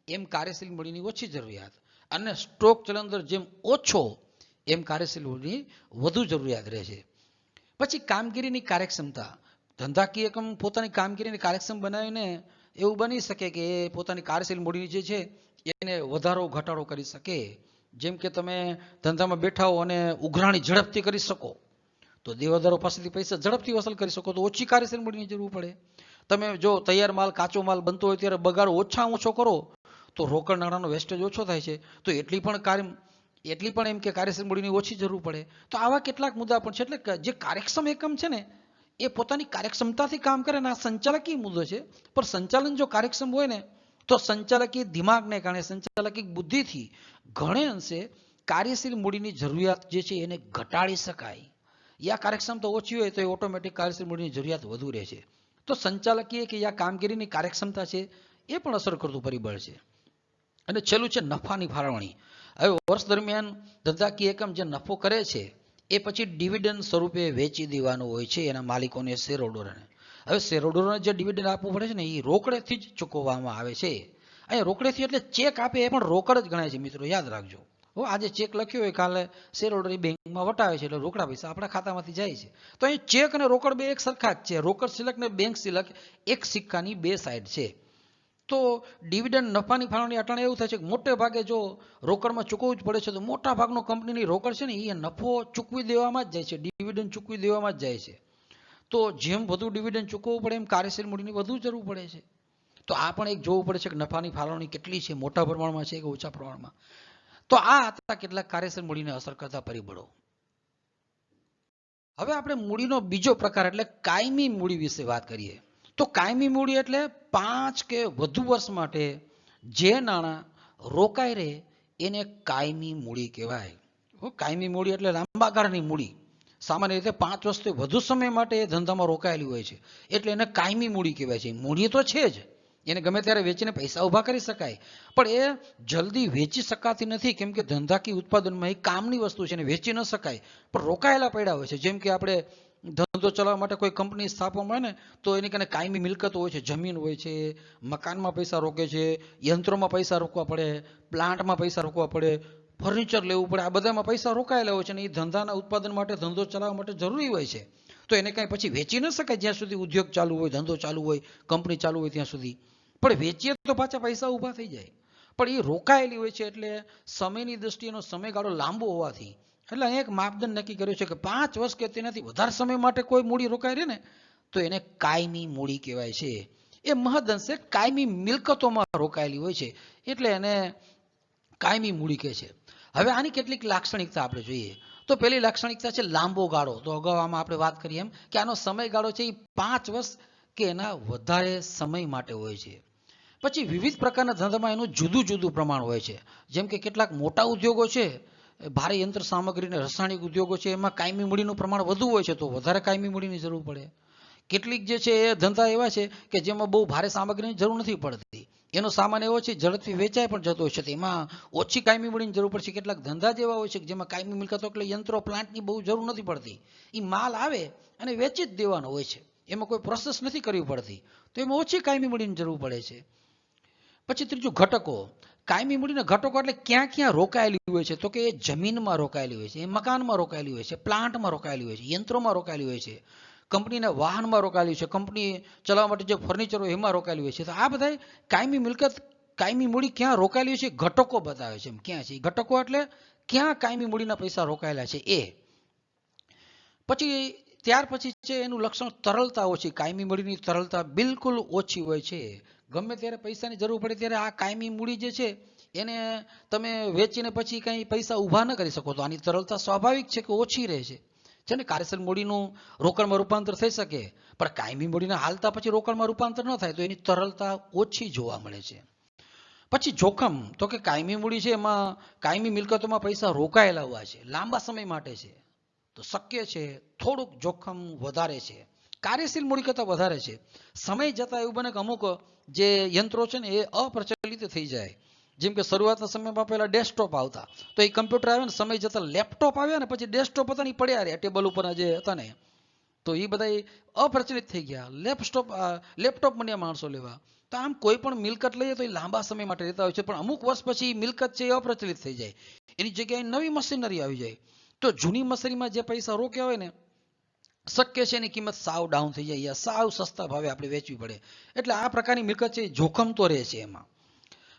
એમ કાર્યશીલ મૂડીની ઓછી જરૂરિયાત, અને સ્ટોક ચલન દર જેમ ઓછો એમ કાર્યશીલ મૂડીની વધુ જરૂરિયાત રહે છે. પછી કામગીરીની કાર્યક્ષમતા. ધંધાકીય એકમ પોતાની કામગીરીને કાર્યક્ષમ બનાવીને એવું બની શકે કે એ પોતાની કાર્યશીલ મૂડી જે છે એને વધારો ઘટાડો કરી શકે. જેમ કે તમે ધંધામાં બેઠા હો અને ઉઘરાણી ઝડપથી કરી શકો તો દેવાદારો પાસેથી પૈસા ઝડપથી વસૂલ કરી શકો તો ઓછી કાર્યશીલ મૂડીની જરૂર પડે. તમે જો તૈયાર માલ, કાચો માલ બનતો હોય ત્યારે બગાડો ઓછો કરો તો રોકડ નાણાંનો વેસ્ટેજ ઓછો થાય છે, તો એટલી પણ એમ કે કાર્યશીલ મૂડીની ઓછી જરૂર પડે. તો આવા કેટલાક મુદ્દા પણ છે. એટલે જે કાર્યક્ષમ એકમ છે ને એ પોતાની કાર્યક્ષમતાથી કામ કરે ને આ સંચાલકીય મુદ્દો છે. પણ સંચાલન જો કાર્યક્ષમ હોય ને તો સંચાલકીય દિમાગને કારણે, સંચાલકીય બુદ્ધિથી ઘણે અંશે કાર્યશીલ મૂડીની જરૂરિયાત જે છે એને ઘટાડી શકાય. યા કાર્યક્ષમતા ઓછી હોય તો એ ઓટોમેટિક કાર્યશીલ મૂડીની જરૂરિયાત વધુ રહે છે. તો સંચાલકીય કે યા કામગીરીની કાર્યક્ષમતા છે એ પણ અસર કરતું પરિબળ છે. અને છેલ્લું છે નફાની ફાળવણી. હવે વર્ષ દરમિયાન ધંધાકીય એકમ જે નફો કરે છે એ પછી ડિવિડન્ડ સ્વરૂપે વેચી દેવાનું હોય છે એના માલિકોને, શેરહોલ્ડરોને. હવે શેરહોલ્ડરોને જે ડિવિડન્ડ આપવું પડે છે ને એ રોકડેથી જ ચૂકવવામાં આવે છે. અહીંયા રોકડેથી એટલે ચેક આપે એ પણ રોકડ જ ગણાય છે મિત્રો, યાદ રાખજો. આજે ચેક લખ્યો હોય કાલે શેરહોલ્ડર બેંકમાં વટાવે છે એટલે રોકડા પૈસા આપણા ખાતામાંથી જાય છે. તો અહીં ચેક અને રોકડ બે એક સરખા જ છે. રોકડ સિલક ને બેંક સિલક એક સિક્કાની 2 સાઈડ છે. તો ડિવિડન્ડ નફાની ફાળવણી અટાણે એવું થાય છે કે મોટે ભાગે જો રોકડમાં ચૂકવવું જ પડે છે તો મોટા ભાગનો કંપનીની રોકડ છે ને એ નફો ચૂકવી દેવામાં જ જાય છે, ડિવિડન્ડ ચૂકવી દેવામાં જ જાય છે. તો જેમ વધુ ડિવિડન્ડ ચૂકવવું પડે એમ કાર્યશીલ મૂડીની વધુ જરૂર પડે છે. તો આ પણ એક જોવું પડે છે કે નફાની ફાળવણી કેટલી છે, મોટા પ્રમાણમાં છે કે ઓછા પ્રમાણમાં. તો આ હતા કેટલાક કાર્યશીલ મૂડીને અસર કરતા પરિબળો. હવે આપણે મૂડીનો બીજો પ્રકાર એટલે કાયમી મૂડી વિશે વાત કરીએ. તો કાયમી મૂડી એટલે 5 કે વધુ વર્ષ માટે જે નાણાં રોકાઈ રહે એને કાયમી મૂડી કહેવાય. કાયમી મૂડી એટલે લાંબા ગાળાની મૂડી. સામાન્ય રીતે 5 વર્ષથી વધુ સમય માટે એ ધંધામાં રોકાયેલી હોય છે એટલે એને કાયમી મૂડી કહેવાય છે. મૂડી તો છે જ, એને ગમે ત્યારે વેચીને પૈસા ઊભા કરી શકાય, પણ એ જલ્દી વેચી શકાતી નથી કેમ કે ધંધાકીય ઉત્પાદનમાં એ કામની વસ્તુ છે, એને વેચી ન શકાય પણ રોકાયેલા પડ્યા હોય છે. જેમ કે આપણે ધંધો ચલાવવા માટે કોઈ કંપની સ્થાપવામાં આવે ને તો એની કારણે કાયમી મિલકતો હોય છે, જમીન હોય છે, મકાનમાં પૈસા રોકે છે, યંત્રોમાં પૈસા રોકવા પડે, પ્લાન્ટમાં પૈસા રોકવા પડે, ફર્નિચર લેવું પડે, આ બધામાં પૈસા રોકાયેલા હોય છે અને એ ધંધાના ઉત્પાદન માટે, ધંધો ચલાવવા માટે જરૂરી હોય છે. તો એને કાંઈ પછી વેચી ન શકાય જ્યાં સુધી ઉદ્યોગ ચાલુ હોય, ધંધો ચાલુ હોય, કંપની ચાલુ હોય ત્યાં સુધી. પણ વેચીએ તો પાછા પૈસા ઊભા થઈ જાય. પણ એ રોકાયેલી હોય છે એટલે સમયની દ્રષ્ટિએનો સમયગાળો લાંબો હોવાથી એટલે અહીં એક માપદંડ નક્કી કર્યો છે કે 5 વર્ષ કે તેનાથી વધારે સમય માટે કોઈ મૂડી રોકાઈ રહે ને તો એને કાયમી મૂડી કહેવાય છે. એ મહદઅંશે કાયમી મિલકતોમાં રોકાયેલી હોય છે એટલે એને કાયમી મૂડી કહે છે. હવે આની કેટલીક લાક્ષણિકતા આપણે જોઈએ. તો પહેલી લાક્ષણિકતા છે લાંબો ગાળો. તો અગાઉ આમાં આપણે વાત કરી એમ કે આનો સમયગાળો છે એ 5 વર્ષ કે એના વધારે સમય માટે હોય છે. પછી વિવિધ પ્રકારના ધંધામાં એનું જુદું જુદું પ્રમાણ હોય છે. જેમ કે કેટલાક મોટા ઉદ્યોગો છે, ભારે યંત્ર સામગ્રી અને રાસાયણિક ઉદ્યોગો છે, એમાં કાયમી મૂડીનું પ્રમાણ વધુ હોય છે તો વધારે કાયમી મૂડીની જરૂર પડે. કેટલીક જે છે એ ધંધા એવા છે કે જેમાં બહુ ભારે સામગ્રીની જરૂર નથી પડતી, એનો સામાન એવો છે ઝડપથી વેચાઈ પણ જતો હોય છે, તેમાં ઓછી કાયમી મૂડીની જરૂર પડશે. કેટલાક ધંધા જેવા હોય છે કે જેમાં કાયમી મિલકતો એટલે યંત્રો પ્લાન્ટની બહુ જરૂર નથી પડતી, એ માલ આવે અને વેચી જ દેવાનો હોય છે, એમાં કોઈ પ્રોસેસ નથી કરવી પડતી, તો એમાં ઓછી કાયમી મૂડીની જરૂર પડે છે. પછી ત્રીજું ઘટકો. કાયમી મૂડીના ઘટકો એટલે ક્યાં ક્યાં રોકાયેલી હોય છે, તો કે એ જમીનમાં રોકાયેલી હોય છે, એ મકાનમાં રોકાયેલી હોય છે, પ્લાન્ટમાં રોકાયેલી હોય છે, યંત્રોમાં રોકાયેલી હોય છે, કંપનીના વાહનમાં રોકાયેલી છે, કંપની ચલાવવા માટે જે ફર્નિચર હોય એમાં રોકાયેલી હોય છે. તો આ બધા કાયમી મિલકત, કાયમી મૂડી ક્યાં રોકાયેલી હોય છે ઘટકો બતાવે છે. ક્યાં છે ઘટકો એટલે ક્યાં કાયમી મૂડીના પૈસા રોકાયેલા છે એ. પછી ત્યાર પછી છે એનું લક્ષણ તરલતા ઓછી. કાયમી મૂડીની તરલતા બિલકુલ ઓછી હોય છે. ગમે ત્યારે પૈસાની જરૂર પડે ત્યારે આ કાયમી મૂડી જે છે એને તમે વેચીને પછી કંઈ પૈસા ઊભા ન કરી શકો, તો આની તરલતા સ્વાભાવિક છે કે ઓછી રહે છે ને. કાર્યશીલ મૂડીનું રોકડમાં રૂપાંતર થઈ શકે, પણ કાયમી મૂડીના હાલતા પછી રોકડમાં રૂપાંતર ન થાય, તો એની તરલતા ઓછી જોવા મળે છે. પછી જોખમ. તો કે કાયમી મૂડી છે એમાં કાયમી મિલકતોમાં પૈસા રોકાયેલા હોવા છે, લાંબા સમય માટે છે, તો શક્ય છે થોડુંક જોખમ વધારે છે, કાર્યશીલ મૂડી કરતાં વધારે છે. સમય જતાં એવું બને કે અમુક જે યંત્રો છે ને એ અપ્રચલિત થઈ જાય. જેમ કે શરૂઆતના સમયમાં પહેલા ડેસ્કટોપ આવતા, તો એ કમ્પ્યુટર આવે ને સમય જતાં લેપટોપ આવ્યા ને પછી ડેસ્કટોપ હતા ને પડ્યા રહ્યા ટેબલ ઉપર જે હતા ને, તો એ બધા અપ્રચલિત થઈ ગયા. લેપટોપ બન્યા માણસો લેવા. તો આમ કોઈ પણ મિલકત લઈએ તો એ લાંબા સમય માટે રહેતા હોય છે, પણ અમુક વર્ષ પછી મિલકત છે એ અપ્રચલિત થઈ જાય, એની જગ્યાએ નવી મશીનરી આવી જાય. તો જૂની મશીનરીમાં જે પૈસા રોક્યા હોય ને, શક્ય છે એની કિંમત સાવ ડાઉન થઈ જાય, સાવ સસ્તા ભાવે આપણે વેચવી પડે. એટલે આ પ્રકારની મિલકત છે જોખમ તો રહે છે એમાં.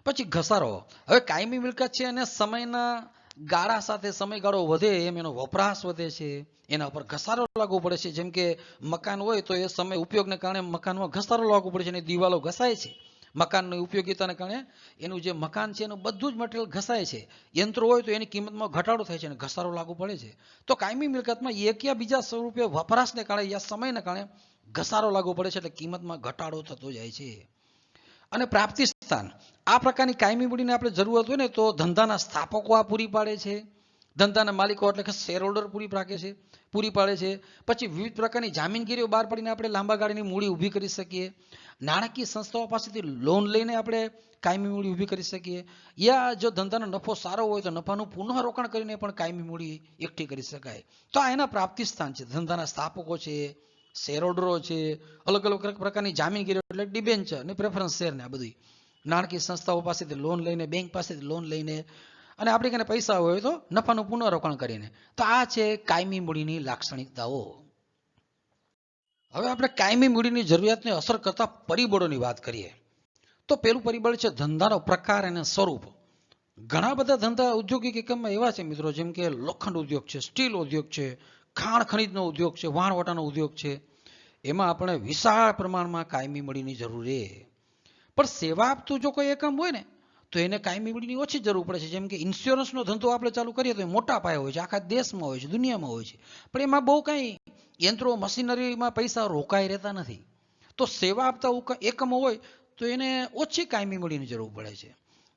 પછી ઘસારો. હવે કાયમી મિલકત છે અને સમયના ગાળા સાથે સમયગાળો વધે એમ એનો વપરાશ વધે છે, એના ઉપર ઘસારો લાગુ પડે છે. જેમ કે મકાન હોય તો એ સમય ઉપયોગને કારણે મકાનમાં ઘસારો લાગુ પડે છે અને દિવાલો ઘસાય છે. મકાનની ઉપયોગિતાને કારણે એનું જે મકાન છે એનું બધું જ મટીરિયલ ઘસાય છે. યંત્રો હોય તો એની કિંમતમાં ઘટાડો થાય છે અને ઘસારો લાગુ પડે છે. તો કાયમી મિલકતમાં એક યા બીજા સ્વરૂપે વપરાશને કારણે યા સમયને કારણે ઘસારો લાગુ પડે છે, એટલે કિંમતમાં ઘટાડો થતો જાય છે. અને પ્રાપ્તિ સ્થાન. આ પ્રકારની કાયમી મૂડીની આપણે જરૂરત હોય ને તો ધંધાના સ્થાપકો આ પૂરી પાડે છે, ધંધાના માલિકો એટલે કે શેર હોલ્ડર પૂરી પાડે છે. પછી વિવિધ પ્રકારની જામીનગીરીઓ બહાર પાડીને આપણે લાંબા ગાળાની મૂડી ઊભી કરી શકીએ. નાણાકીય સંસ્થાઓ પાસેથી લોન લઈને આપણે કાયમી મૂડી ઊભી કરી શકીએ, યા જો ધંધાનો નફો સારો હોય તો નફાનું પુનઃરોકાણ કરીને પણ કાયમી મૂડી એકઠી કરી શકાય. તો આ એના પ્રાપ્તિ સ્થાન છે. ધંધાના સ્થાપકો છે, શેર હોલ્ડરો છે, અલગ અલગ પ્રકારની જામીનગીરીઓ એટલે ડિબેન્ચર ને પ્રેફરન્સ શેર ને આ બધી નાણાકીય સંસ્થાઓ પાસેથી લોન લઈને, બેંક પાસેથી લોન લઈને, અને આપણી કને પૈસા હોય તો નફાનું પુનઃરોકાણ કરીને. તો આ છે કાયમી મૂડીની લાક્ષણિકતાઓ. હવે આપણે કાયમી મૂડીની જરૂરિયાતને અસર કરતા પરિબળોની વાત કરીએ તો પેલું પરિબળ છે ધંધાનો પ્રકાર અને સ્વરૂપ. ઘણા બધા ધંધા ઔદ્યોગિક એકમમાં એવા છે મિત્રો, જેમ કે લોખંડ ઉદ્યોગ છે, સ્ટીલ ઉદ્યોગ છે, ખાણ ખનીજનો ઉદ્યોગ છે, વહાણવટાનો ઉદ્યોગ છે, એમાં આપણે વિશાળ પ્રમાણમાં કાયમી મૂડીની જરૂર છે. પણ સેવા આપતું જો કોઈ એકમ હોય ને તો એને કાયમી મૂડીની ઓછી જરૂર પડે છે. જેમ કે ઇન્સ્યોરન્સનો ધંધો આપણે ચાલુ કરીએ તો એ મોટા પાયે હોય છે, આખા દેશમાં હોય છે, દુનિયામાં હોય છે, પણ એમાં બહુ કાંઈ યંત્રો મશીનરીમાં પૈસા રોકાઈ રહેતા નથી. તો સેવા આપતા એકમો હોય તો એને ઓછી કાયમી મૂડીની જરૂર પડે છે.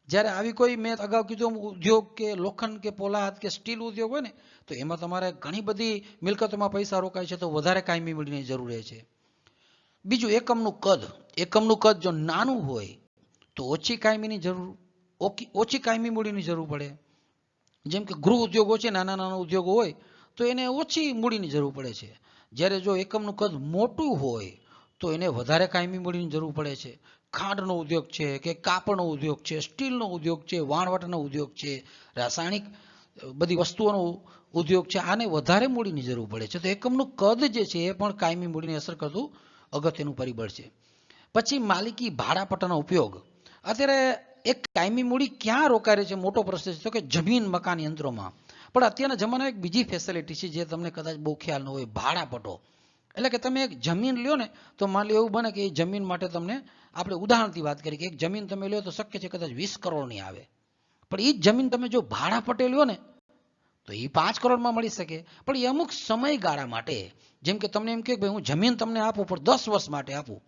જ્યારે આવી કોઈ મેં અગાઉ કીધું ઉદ્યોગ કે લોખંડ કે પોલાદ કે સ્ટીલ ઉદ્યોગ હોય ને તો એમાં તમારે ઘણી બધી મિલકતોમાં પૈસા રોકાય છે, તો વધારે કાયમી મૂડીની જરૂર રહે છે. બીજું એકમનું કદ. એકમનું કદ જો નાનું હોય તો ઓછી કાયમી મૂડીની જરૂર પડે. જેમ કે ગૃહ ઉદ્યોગો છે, નાના નાના ઉદ્યોગો હોય તો એને ઓછી મૂડીની જરૂર પડે છે. જ્યારે જો એકમનું કદ મોટું હોય તો એને વધારે કાયમી મૂડીની જરૂર પડે છે. ખાંડનો ઉદ્યોગ છે કે કાપડનો ઉદ્યોગ છે, સ્ટીલનો ઉદ્યોગ છે, વહાણવટાનો ઉદ્યોગ છે, રાસાયણિક બધી વસ્તુઓનો ઉદ્યોગ છે, આને વધારે મૂડીની જરૂર પડે છે. તો એકમનું કદ જે છે એ પણ કાયમી મૂડીને અસર કરતું અગત્યનું પરિબળ છે. પછી માલિકી ભાડાપટ્ટાનો ઉપયોગ. અત્યારે એક કાયમી મૂડી ક્યાં રોકાય રહે છે મોટો પ્રશ્ન છે, તો કે જમીન મકાન યંત્રોમાં. પણ અત્યારના જમાનામાં એક બીજી ફેસિલિટી છે જે તમને કદાચ બહુ ખ્યાલ ન હોય, ભાડાપટ્ટો. એટલે કે તમે એક જમીન લ્યો ને તો માની લો એવું બને કે એ જમીન માટે તમને, આપણે ઉદાહરણથી વાત કરીએ કે એક જમીન તમે લ્યો તો શક્ય છે કદાચ 20 કરોડની આવે, પણ એ જ જમીન તમે જો ભાડાપટ્ટે લ્યો ને તો એ 5 કરોડમાં મળી શકે. પણ એ અમુક સમયગાળા માટે, જેમ કે તમને એમ કે ભાઈ હું જમીન તમને આપું પણ 10 વર્ષ માટે આપું,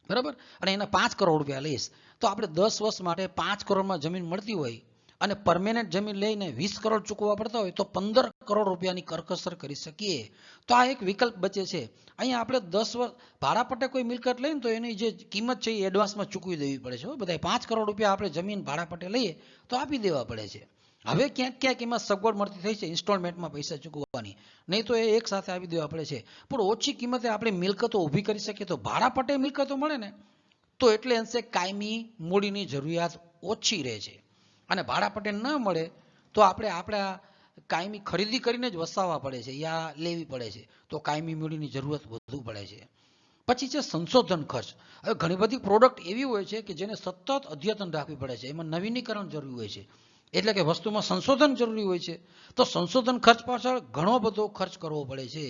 બરાબર, અને એના 5 કરોડ રૂપિયા લઈશ, તો આપણે 10 વર્ષ માટે 5 કરોડમાં જમીન મળતી હોય અને પરમેનન્ટ જમીન લઈને 20 કરોડ ચૂકવવા પડતા હોય તો 15 કરોડ રૂપિયાની કરકસર કરી શકીએ. તો આ એક વિકલ્પ બચે છે. અહીંયા આપણે 10 વર્ષ ભાડાપટ્ટે કોઈ મિલકત લઈને તો એની જે કિંમત છે એ એડવાન્સમાં ચૂકવી દેવી પડે છે. બધા 5 કરોડ રૂપિયા આપણે જમીન ભાડાપટ્ટે લઈએ તો આપી દેવા પડે છે. હવે ક્યાંક એમાં સગવડ મળતી થઈ છે ઇન્સ્ટોલમેન્ટમાં પૈસા ચૂકવવાની, નહીં તો એ એક સાથે આપી દેવા પડે છે. પણ ઓછી કિંમતે આપણે મિલકતો ઊભી કરી શકીએ તો ભાડાપટ્ટે મિલકતો મળે ને તો એટલે અંશે કાયમી મૂડીની જરૂરિયાત ઓછી રહે છે. અને ભાડાપટ્ટે ન મળે તો આપણે આપણા કાયમી ખરીદી કરીને જ વસાવવા પડે છે યા લેવી પડે છે, તો કાયમી મૂડીની જરૂરત વધુ પડે છે. પછી છે સંશોધન ખર્ચ. હવે ઘણી બધી પ્રોડક્ટ એવી હોય છે કે જેને સતત અદ્યતન રાખવી પડે છે, એમાં નવીનીકરણ જરૂરી હોય છે, એટલે કે વસ્તુમાં સંશોધન જરૂરી હોય છે. તો સંશોધન ખર્ચ પાછળ ઘણો બધો ખર્ચ કરવો પડે છે.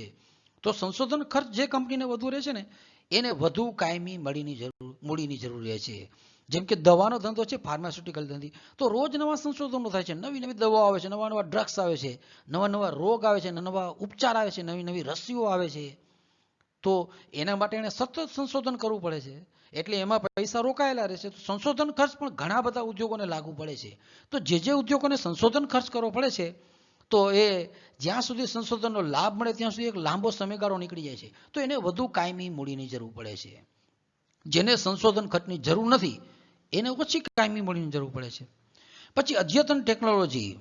તો સંશોધન ખર્ચ જે કંપનીને વધુ રહે છે ને એને વધુ કાયમી મૂડીની જરૂર રહે છે. જેમ કે દવાનો ધંધો છે, ફાર્માસ્યુટિકલ ધંધી, તો રોજ નવા સંશોધનો થાય છે, નવી નવી દવાઓ આવે છે, નવા નવા ડ્રગ્સ આવે છે, નવા નવા રોગ આવે છે, નવા ઉપચાર આવે છે, નવી નવી રસીઓ આવે છે. તો એના માટે એને સતત સંશોધન કરવું પડે છે, એટલે એમાં પૈસા રોકાયેલા રહેશે. તો સંશોધન ખર્ચ પણ ઘણા બધા ઉદ્યોગોને લાગુ પડે છે. તો જે ઉદ્યોગોને સંશોધન ખર્ચ કરવો પડે છે તો એ જ્યાં સુધી સંશોધનનો લાભ મળે ત્યાં સુધી એક લાંબો સમયગાળો નીકળી જાય છે, તો એને વધુ કાયમી મૂડીની જરૂર પડે છે. જેને સંશોધન ખર્ચની જરૂર નથી એને ઓછી કાયમી મૂડીની જરૂર પડે છે. પછી અદ્યતન ટેકનોલોજી.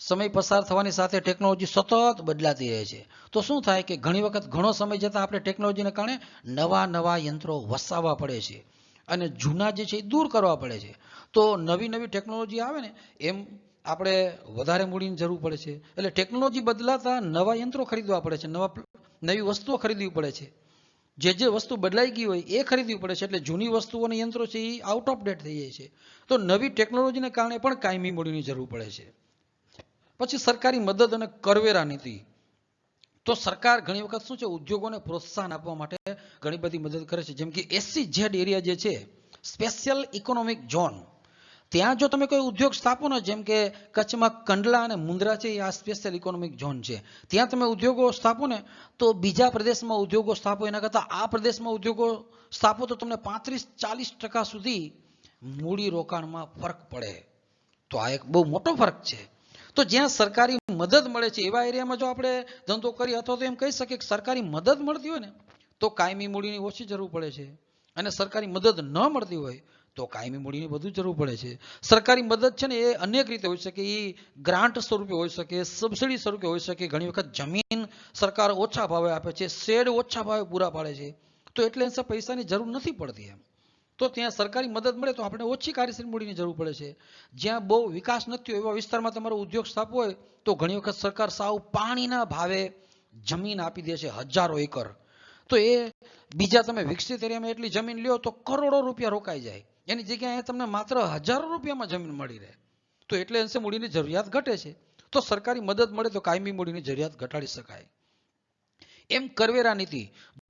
સમય પસાર થવાની સાથે ટેકનોલોજી સતત બદલાતી રહે છે. તો શું થાય કે ઘણી વખત ઘણો સમય જતાં આપણે ટેકનોલોજીને કારણે નવા યંત્રો વસાવવા પડે છે અને જૂના જે છે એ દૂર કરવા પડે છે. તો નવી ટેકનોલોજી આવે ને એમ આપણે વધારે મૂડીની જરૂર પડે છે. એટલે ટેકનોલોજી બદલાતા નવા યંત્રો ખરીદવા પડે છે, નવી વસ્તુઓ ખરીદવી પડે છે. જે વસ્તુ બદલાઈ ગઈ હોય એ ખરીદવી પડે છે, એટલે જૂની વસ્તુઓ અને યંત્રો છે એ આઉટ ઓફ ડેટ થઈ જાય છે. તો નવી ટેકનોલોજીને કારણે પણ કાયમી મૂડીની જરૂર પડે છે. પછી સરકારી મદદ અને કરવેરા નીતિ. તો સરકાર ઘણી વખત શું છે ઉદ્યોગોને પ્રોત્સાહન આપવા માટે ઘણી બધી મદદ કરે છે. જેમ કે SEZ એરિયા જે છે, સ્પેશિયલ ઇકોનોમિક ઝોન, ત્યાં જો તમે કોઈ ઉદ્યોગ સ્થાપો ને, જેમ કે કચ્છમાં કંડલા અને મુન્દ્રા છે, આ સ્પેશિયલ ઇકોનોમિક ઝોન છે, ત્યાં તમે ઉદ્યોગો સ્થાપો ને તો બીજા પ્રદેશમાં ઉદ્યોગો સ્થાપો એના કરતાં આ પ્રદેશમાં ઉદ્યોગો સ્થાપો તો તમને 35-40% સુધી મૂડી રોકાણમાં ફરક પડે. તો આ એક બહુ મોટો ફરક છે. તો જ્યાં સરકારી મદદ મળે છે એવા એરિયામાં જો આપણે ધંધો કરીએ, અથવા તો એમ કહી શકીએ કે સરકારી મદદ મળતી હોય ને તો કાયમી મૂડીની ઓછી જરૂર પડે છે, અને સરકારી મદદ ન મળતી હોય તો કાયમી મૂડીની વધુ જરૂર પડે છે. સરકારી મદદ છે ને એ અનેક રીતે હોઈ શકે. એ ગ્રાન્ટ સ્વરૂપે હોઈ શકે, સબસિડી સ્વરૂપે હોઈ શકે. ઘણી વખત જમીન સરકાર ઓછા ભાવે આપે છે, શેડ ઓછા ભાવે પૂરા પાડે છે, તો એટલે પૈસાની જરૂર નથી પડતી એમ. તો ત્યાં સરકારી મદદ મળે તો આપણે ઓછી કાર્યશીલ મૂડીની જરૂર પડે છે. જ્યાં બહુ વિકાસ નથી હોય એવા વિસ્તારમાં તમારો ઉદ્યોગ સ્થાપવો હોય તો ઘણી વખત સરકાર સાવ પાણીના ભાવે જમીન આપી દે છે, 1000 એકર. તો એ બીજા તમે વિકસિત એરિયામાં એટલી જમીન લ્યો તો કરોડો રૂપિયા રોકાઈ જાય, એની જગ્યાએ તમને માત્ર 1000 રૂપિયામાં જમીન મળી રહે. તો એટલે અંશે મૂડીની જરૂરિયાત ઘટે છે. તો સરકારી મદદ મળે તો કાયમી મૂડીની જરૂરિયાત ઘટાડી શકાય. એમ કરવેરા નીતિ.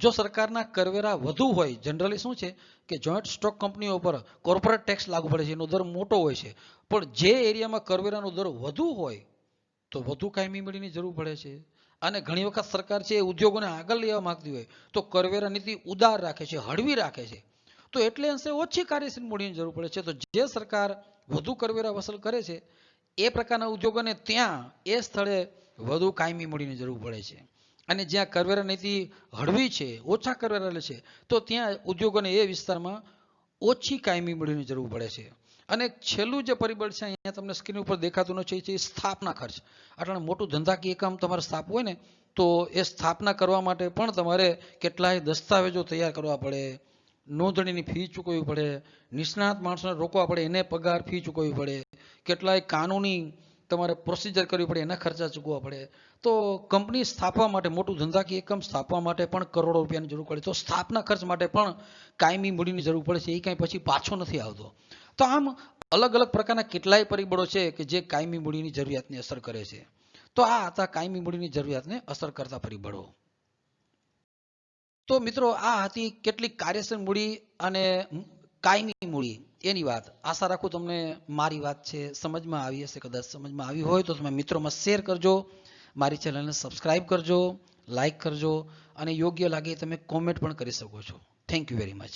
જો સરકારના કરવેરા વધુ હોય, જનરલી શું છે કે જોઈન્ટ સ્ટોક કંપનીઓ પર કોર્પોરેટ ટેક્સ લાગુ પડે છે, એનો દર મોટો હોય છે. પણ જે એરિયામાં કરવેરાનો દર વધુ હોય તો વધુ કાયમી મૂડીની જરૂર પડે છે. અને ઘણી વખત સરકાર છે એ ઉદ્યોગોને આગળ લેવા માંગતી હોય તો કરવેરા નીતિ ઉદાર રાખે છે, હળવી રાખે છે. તો એટલે અંશે ઓછી કાર્યશીલ મૂડીની જરૂર પડે છે. તો જે સરકાર વધુ કરવેરા વસૂલ કરે છે એ પ્રકારના ઉદ્યોગોને ત્યાં એ સ્થળે વધુ કાયમી મૂડીની જરૂર પડે છે. અને જ્યાં કરવેરા નીતિ હળવી છે, ઓછા કરવેરા લે છે, તો ત્યાં ઉદ્યોગોને એ વિસ્તારમાં ઓછી કાયમી મૂડીની જરૂર પડે છે. અને છેલ્લું જે પરિબળ છે અહીંયા તમને સ્ક્રીન ઉપર દેખાતું નથી, છે સ્થાપના ખર્ચ. આટલું મોટું ધંધાકીય એકમ તમારે સ્થાપવું હોય ને તો એ સ્થાપના કરવા માટે પણ તમારે કેટલાય દસ્તાવેજો તૈયાર કરવા પડે, નોંધણીની ફી ચૂકવવી પડે, નિષ્ણાત માણસોને રોકવા પડે, એને પગાર ફી ચૂકવવી પડે, કેટલાય કાનૂની તમારે પ્રોસિજર કરવી પડે, એના ખર્ચા ચૂકવવા પડે. તો કંપની સ્થાપવા માટે, મોટું ધંધાકીય એકમ સ્થાપવા માટે પણ કરોડો રૂપિયાની જરૂર પડે. તો સ્થાપના ખર્ચ માટે પણ કાયમી મૂડીની જરૂર પડે છે, એ કાંઈ પછી પાછો નથી આવતો. તો આમ અલગ અલગ પ્રકારના કેટલાય પરિબળો છે કે જે કાયમી મૂડીની જરૂરિયાતને અસર કરે છે. તો આ હતા કાયમી મૂડીની જરૂરિયાતને અસર કરતા પરિબળો. તો મિત્રો આ હતી કેટલીક કાર્યશીલ મૂડી અને કાયમી મૂડી એની વાત. આશા રાખું તમને મારી વાત છે સમજમાં આવી હશે. કદાચ સમજમાં આવી હોય તો તમે મિત્રોમાં શેર કરજો, મારી ચેનલને સબસ્ક્રાઈબ કરજો, લાઈક કરજો, અને યોગ્ય લાગે તમે કોમેન્ટ પણ કરી શકો છો. Thank you very much.